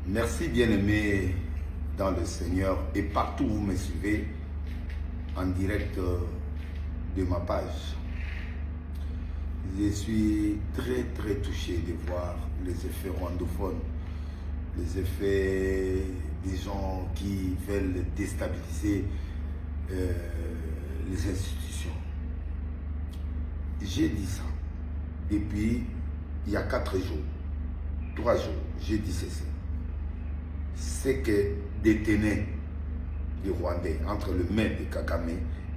Merci bien-aimés dans le Seigneur et partout où vous me suivez en direct de ma page. Je suis très touché de voir les effets rwandophones, les effets des gens qui veulent déstabiliser les institutions. J'ai dit ça depuis il y a 4 jours, 3 jours, j'ai dit ceci. C'est que détenait les Rwandais entre le maire de Kagame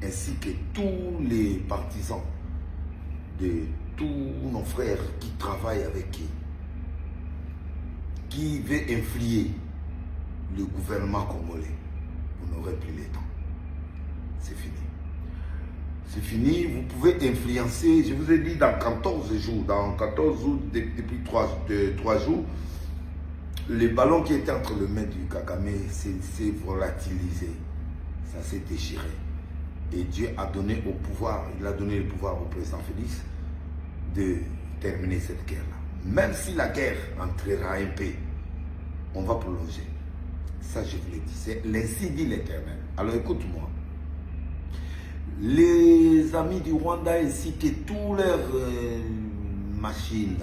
ainsi que tous les partisans de tous nos frères qui travaillent avec qui veut influer le gouvernement congolais. Vous n'aurez plus le temps. C'est fini. C'est fini, vous pouvez influencer, je vous ai dit dans 14 jours, depuis 3 jours, le ballon qui était entre le main du Kagame s'est volatilisé, ça s'est déchiré. Et Dieu a donné au pouvoir, il a donné le pouvoir au président Félix de terminer cette guerre-là. Même si la guerre entrera un peu, on va prolonger. Ça je vous l'ai dit, c'est l'ainsi dit l'Éternel. Alors écoute-moi. Les amis du Rwanda ainsi que toutes leurs machines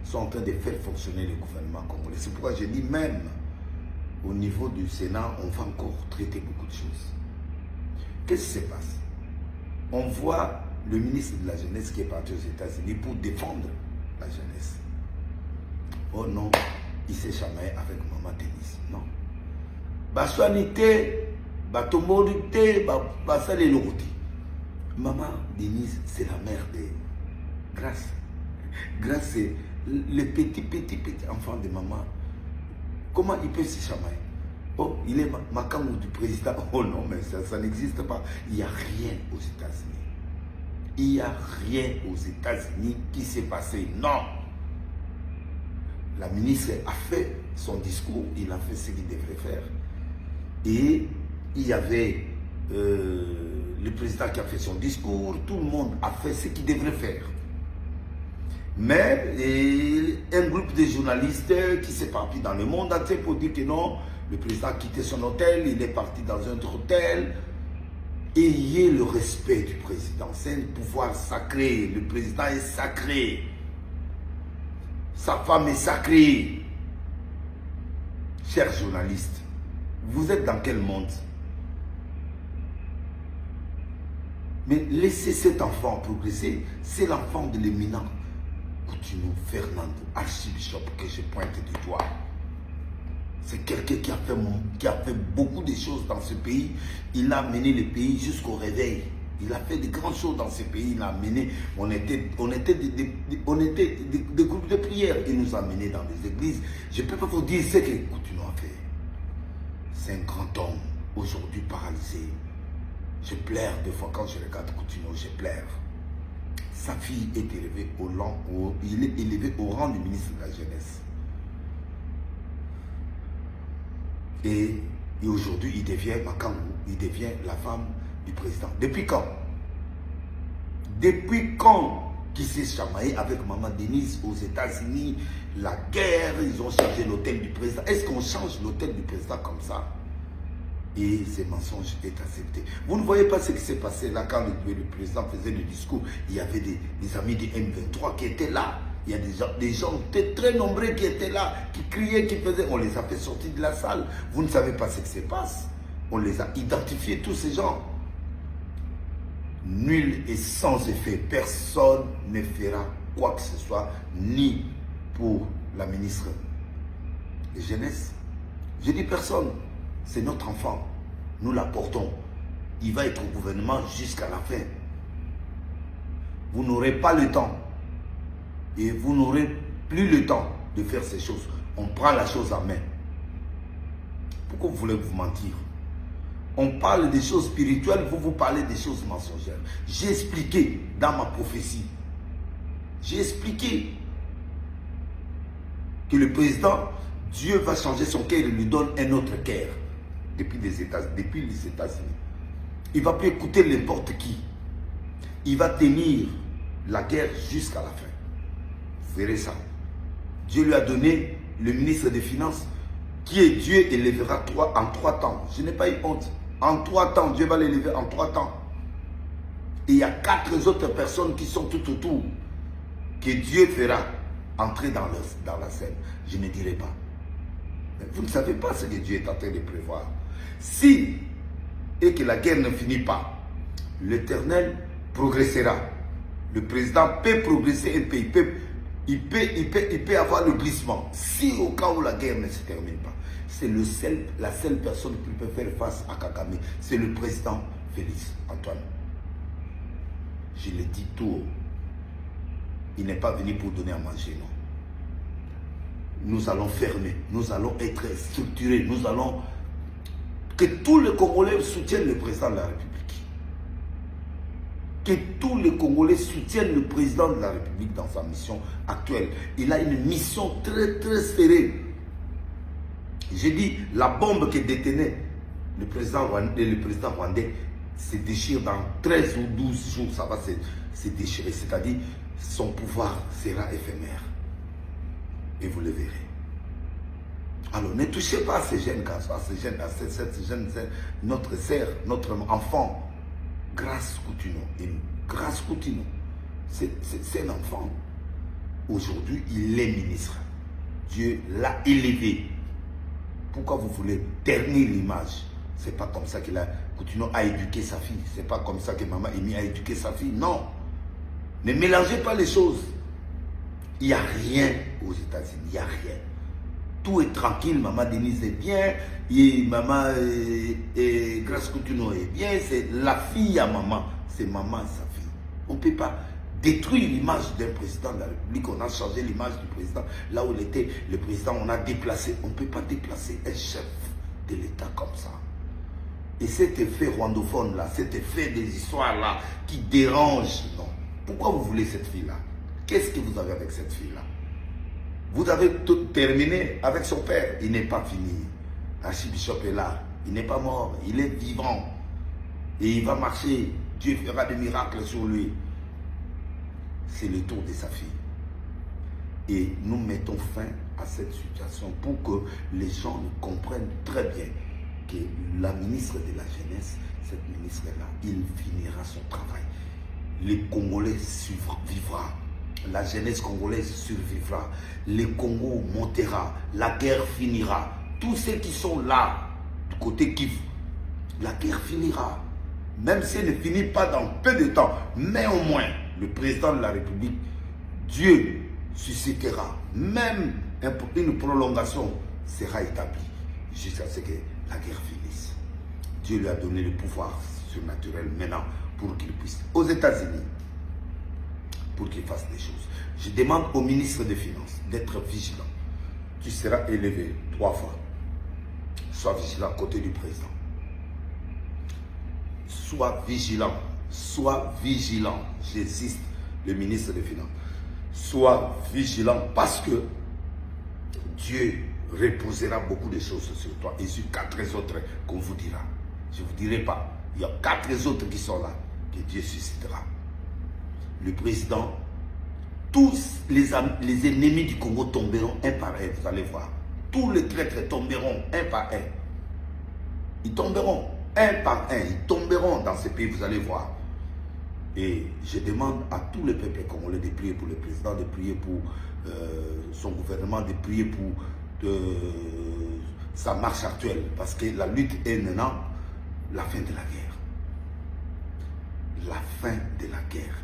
sont en train de faire fonctionner le gouvernement congolais. C'est pourquoi je dis même au niveau du Sénat, on va encore traiter beaucoup de choses. Qu'est-ce qui se passe? On voit le ministre de la Jeunesse qui est parti aux États-Unis pour défendre la jeunesse. Oh non, il s'est chamaillé avec Maman Denise. Non. Baswanité, Batomorité, Basaléloroti. Maman Denise, c'est la mère de Grâce. Grâce, c'est le petit enfant de maman. Comment il peut se chamailler? Oh, il est Makamou du président. Oh non, mais ça n'existe pas. Il n'y a rien aux États-Unis. Il n'y a rien aux États-Unis qui s'est passé. Non. La ministre a fait son discours. Il a fait ce qu'il devrait faire. Et il y avait le président qui a fait son discours. Tout le monde a fait ce qu'il devrait faire. Mais un groupe de journalistes qui s'est parti dans le monde entier pour dire que non, le président a quitté son hôtel, il est parti dans un autre hôtel. Ayez le respect du président, c'est un pouvoir sacré, le président est sacré, sa femme est sacrée. Chers journalistes, vous êtes dans quel monde? Mais laissez cet enfant progresser, c'est l'enfant de l'éminent Coutinho Fernando, archibishop, que je pointe du doigt. C'est quelqu'un qui a fait beaucoup de choses dans ce pays. Il a mené le pays jusqu'au réveil. Il a fait de grandes choses dans ce pays. Il a mené, on était des groupes de prière. Il nous a menés dans les églises. Je ne peux pas vous dire ce que Coutinho a fait. C'est un grand homme, aujourd'hui paralysé. Je pleure des fois quand je regarde Coutinho, je pleure. Sa fille est élevée il est élevé au rang du ministre de la Jeunesse. Et aujourd'hui, il devient Makamou, il devient la femme du président. Depuis quand? Depuis quand qu'il s'est chamaillé avec Maman Denise aux États-Unis? La guerre, ils ont changé l'hôtel du président. Est-ce qu'on change l'hôtel du président comme ça? Et ce mensonge est accepté. Vous ne voyez pas ce qui s'est passé là quand le président faisait le discours. Il y avait des amis du M23 qui étaient là. Il y a des gens très nombreux qui étaient là, qui criaient, qui faisaient. On les a fait sortir de la salle. Vous ne savez pas ce qui se passe. On les a identifiés, tous ces gens. Nul et sans effet. Personne ne fera quoi que ce soit, ni pour la ministre de la Jeunesse. Je dis personne. C'est notre enfant. Nous l'apportons. Il va être au gouvernement jusqu'à la fin. Vous n'aurez pas le temps. Et vous n'aurez plus le temps de faire ces choses. On prend la chose en main. Pourquoi vous voulez vous mentir? On parle des choses spirituelles, vous parlez des choses mensongères. J'ai expliqué dans ma prophétie. J'ai expliqué que le président, Dieu va changer son cœur et lui donne un autre cœur. Depuis les États-Unis. Il ne va plus écouter n'importe qui. Il va tenir la guerre jusqu'à la fin. Vous verrez ça. Dieu lui a donné le ministre des Finances qui est Dieu élèvera en 3 temps. Je n'ai pas eu honte. En 3 temps, Dieu va l'élever en 3 temps. Et il y a 4 autres personnes qui sont tout autour, que Dieu fera entrer dans la scène. Je ne dirai pas. Mais vous ne savez pas ce que Dieu est en train de prévoir. Si, et que la guerre ne finit pas, l'Éternel progressera. Le président peut progresser un pays. Il peut avoir le glissement. Si au cas où la guerre ne se termine pas, c'est la seule personne qui peut faire face à Kagame. C'est le président Félix Antoine. Je le dis tout haut. Il n'est pas venu pour donner à manger, non. Nous allons fermer, nous allons être structurés, nous allons... Que tous les Congolais soutiennent le président de la République. Que tous les Congolais soutiennent le président de la République dans sa mission actuelle. Il a une mission très très serrée. J'ai dit, la bombe que détenait le président rwandais se déchire dans 13 ou 12 jours, ça va se déchirer. C'est-à-dire, son pouvoir sera éphémère. Et vous le verrez. Alors, ne touchez pas à ces jeunes garçons, à cette jeune, notre sœur, notre enfant, Grâce Coutinho. Grâce Coutinho, c'est un enfant. Aujourd'hui, il est ministre. Dieu l'a élevé. Pourquoi vous voulez ternir l'image? C'est pas comme ça que Coutinho a éduqué sa fille. C'est pas comme ça que Maman Amy a éduqué sa fille. Non. Ne mélangez pas les choses. Il n'y a rien aux États-Unis. Il n'y a rien. Tout est tranquille. Maman Denise est bien. Et Maman Grâce Coutinho est bien. C'est la fille à maman. C'est maman et sa fille. On ne peut pas détruire l'image d'un président de la République. On a changé l'image du président. Là où il était le président, on a déplacé. On ne peut pas déplacer un chef de l'État comme ça. Et cet effet rwandophone là, cet effet des histoires là, qui dérange, non. Pourquoi vous voulez cette fille-là? Qu'est-ce que vous avez avec cette fille-là? Vous avez tout terminé avec son père. Il n'est pas fini. Archibishop est là. Il n'est pas mort. Il est vivant. Et il va marcher. Dieu fera des miracles sur lui. C'est le tour de sa fille. Et nous mettons fin à cette situation pour que les gens comprennent très bien que la ministre de la Jeunesse, cette ministre-là, il finira son travail. Les Congolais vivra. La jeunesse congolaise survivra. Le Congo montera. La guerre finira. Tous ceux qui sont là, du côté Kivu, la guerre finira. Même si elle ne finit pas dans peu de temps, mais au moins, le président de la République, Dieu suscitera. Même une prolongation sera établie jusqu'à ce que la guerre finisse. Dieu lui a donné le pouvoir surnaturel maintenant pour qu'il puisse, aux États-Unis, pour qu'il fasse des choses. Je demande au ministre des Finances d'être vigilant. Tu seras élevé 3 fois. Sois vigilant à côté du président. Sois vigilant. Sois vigilant. J'insiste, le ministre des Finances. Sois vigilant parce que Dieu reposera beaucoup de choses sur toi et sur 4 autres qu'on vous dira. Je ne vous dirai pas. Il y a 4 autres qui sont là que Dieu suscitera. Le président, tous les ennemis du Congo tomberont un par un, vous allez voir. Tous les traîtres tomberont un par un. Ils tomberont un par un. Ils tomberont dans ce pays, vous allez voir. Et je demande à tous les peuples congolais de prier pour le président, de prier pour son gouvernement, de prier pour sa marche actuelle. Parce que la lutte est maintenant la fin de la guerre. La fin de la guerre.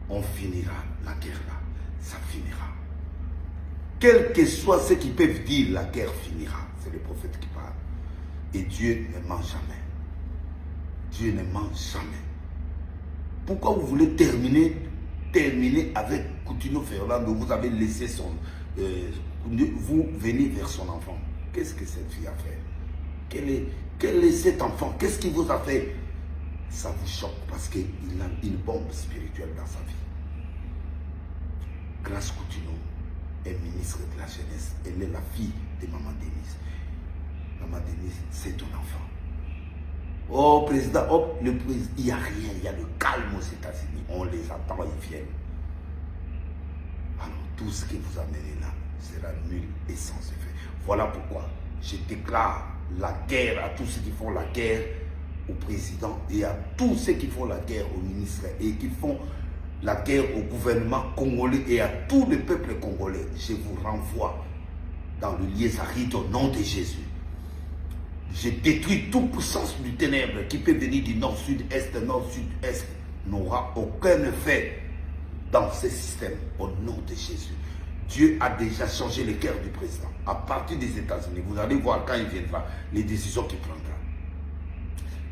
On finira la guerre là. Ça finira. Quel que soit ce qu'ils peuvent dire, la guerre finira. C'est le prophète qui parle. Et Dieu ne ment jamais. Dieu ne ment jamais. Pourquoi vous voulez terminer avec Coutinho Fernando? Vous avez laissé son... vous venez vers son enfant. Qu'est-ce que cette fille a fait? Quel est cet enfant? Qu'est-ce qu'il vous a fait? Ça vous choque parce qu'il a une bombe spirituelle dans sa vie. Grâce Coutinho est ministre de la Jeunesse. Elle est la fille de Maman Denise. Maman Denise, c'est ton enfant. Oh, président, oh, le président, il n'y a rien, il y a le calme aux États-Unis. On les attend, ils viennent. Alors, tout ce que vous amenez là sera nul et sans effet. Voilà pourquoi Je déclare la guerre à tous ceux qui font la guerre au président et à tous ceux qui font la guerre au ministre et qui font la guerre au gouvernement congolais et à tout le peuple congolais. Je vous renvoie dans le Liézarite au nom de Jésus. Je détruis toute puissance du ténèbre qui peut venir du nord, sud, est, nord, sud, est. N'aura aucun effet dans ce système au nom de Jésus. Dieu a déjà changé le cœur du président. À partir des États-Unis, vous allez voir quand il viendra, les décisions qu'il prendra.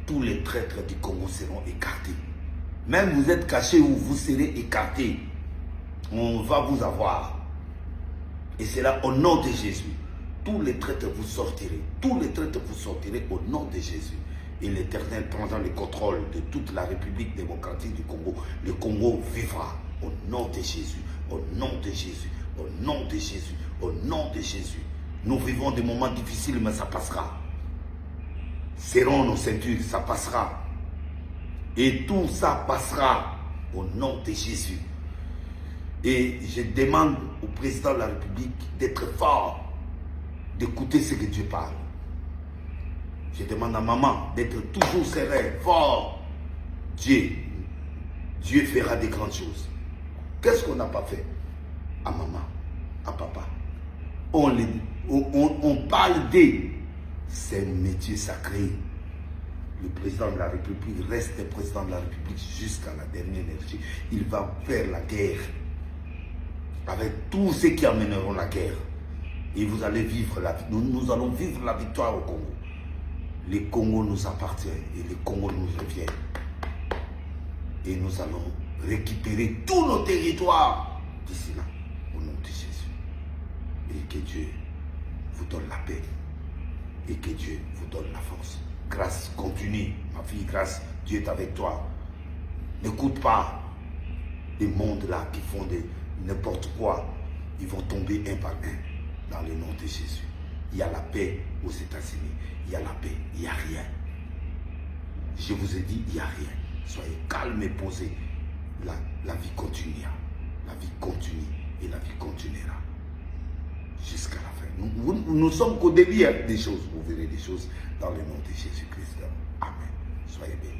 Tous les traîtres du Congo seront écartés. Même vous êtes cachés ou vous serez écartés. On va vous avoir. Et c'est là au nom de Jésus. Tous les traîtres vous sortirez. Tous les traîtres vous sortirez au nom de Jésus. Et l'Éternel prendra le contrôle de toute la République démocratique du Congo. Le Congo vivra au nom de Jésus. Au nom de Jésus. Au nom de Jésus. Au nom de Jésus. Nous vivons des moments difficiles, mais ça passera. Serrons nos ceintures, ça passera. Et tout ça passera au nom de Jésus. Et je demande au président de la République d'être fort, d'écouter ce que Dieu parle. Je demande à maman d'être toujours serein, fort. Dieu fera des grandes choses. Qu'est-ce qu'on n'a pas fait à maman, à papa? On parle d'eux. C'est un métier sacré. Le président de la République reste le président de la République jusqu'à la dernière énergie. Il va faire la guerre avec tous ceux qui amèneront la guerre. Et vous allez vivre la vie. Nous allons vivre la victoire au Congo. Le Congo nous appartient et le Congo nous revient. Et nous allons récupérer tous nos territoires d'ici là, au nom de Jésus. Et que Dieu vous donne la paix. Et que Dieu vous donne la force. Grâce continue, ma fille, grâce, Dieu est avec toi. N'écoute pas les mondes là qui font de n'importe quoi. Ils vont tomber un par un dans le nom de Jésus. Il y a la paix aux États-Unis. Il y a la paix, il n'y a rien. Je vous ai dit, il n'y a rien. Soyez calmes et posés. La vie continuera. La vie continue et la vie continuera. Jusqu'à la fin. Nous sommes qu'au début des choses. Vous verrez des choses dans le nom de Jésus-Christ. Amen. Soyez bénis.